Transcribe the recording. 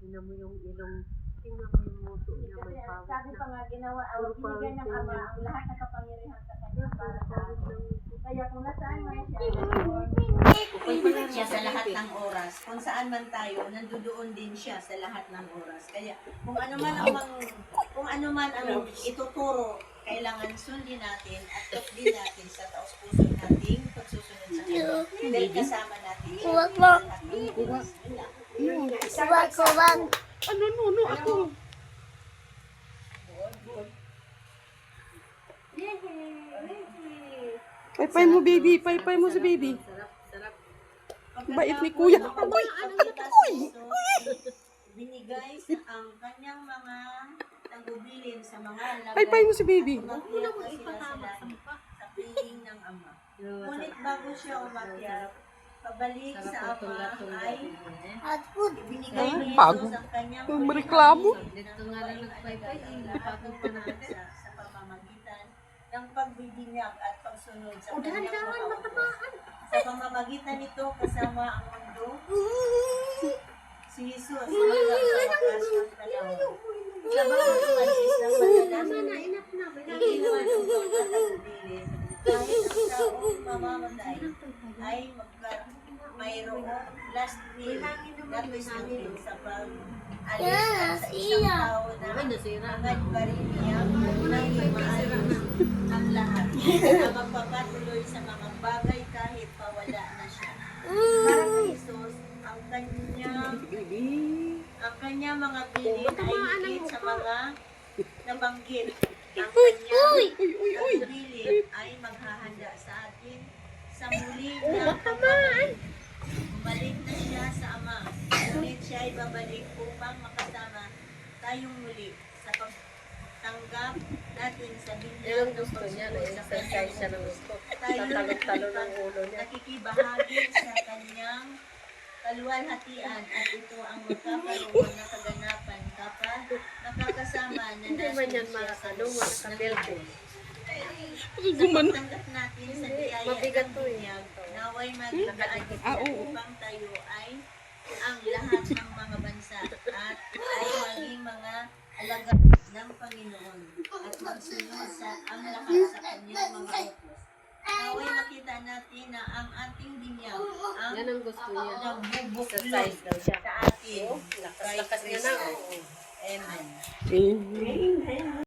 Tingnan mo yung ilong, tingnan mo yung muso niya, may pawis Sabi pa na. nga, ginawa, binigyan ng Ama ang lahat ng kapangyarihan sa kanya para sa atin. Kaya kung nasaan man siya sa lahat ng oras. Kung saan man tayo, nandoon din siya sa lahat ng oras. Kaya kung ano man ang ituturo, kailangan sundin natin at tupdin natin sa taos-puso nating pagsusunod sa kanya. Dahil kasama natin siya sa lahat ng oras. Yun lang. Ako. Paypay mo, baby. Paypay mo si baby. Bait ni kuya. Agoy! Agoy! Binigay sa ang kanyang mga tagubilin sa mga lagay. Paypay mo si baby. Umakyat na sila sa piling ng Ama. Ngunit bago siya umakyat, pabalik sa Ama ay ibinigay ni Jesus ang kanyang Mareklamo. dito nga lang nagpaypay, sa pamamagitan ng pagbibinyag at pagsunod sa kanyang mga utos. Sa pamamagitan nito kasama ang mundo, si Jesus hanggang sa wakas ng panahon. Sa bawat umalis ng panalangin, hindi naman upang matagbilin, kahit ang taong mamamatay ay mayroong last will na tusugin sa pag-alis at sa isang tao na hangad pa rin niya na maayos ang lahat na magpapatuloy sa mga bagay kahit pawala na siya. Para kay Jesus, ang kanya mga bilin ay higit sa mga nabanggit. Ang kanyang bilin ay maghahanda sa atin sa muli na pagpapalik. Bumalik na siya sa Ama. Ngunit siya ay babalik upang makasama tayong muli sa pagtanggap natin sa binyag ng pagsunod sa kanyang utos. Tayo nakikibahagi sa kanyang kaluwalhatian at ito ang magkakaroon na kaganapan kapag nakakasama na natin siya sa luwalhatian. Sa pagtanggap natin sa biyaya ng binyag, naway magdaan upang tayo ay ang lahat ng mga bansa at ay maging mga alagad ng Panginoon at magsunod sa ang lahat sa kanyang mga utos. Naway makita natin na ang ating binyag ang nagbubuklod sa atin kay Kristo. Amen. Amen.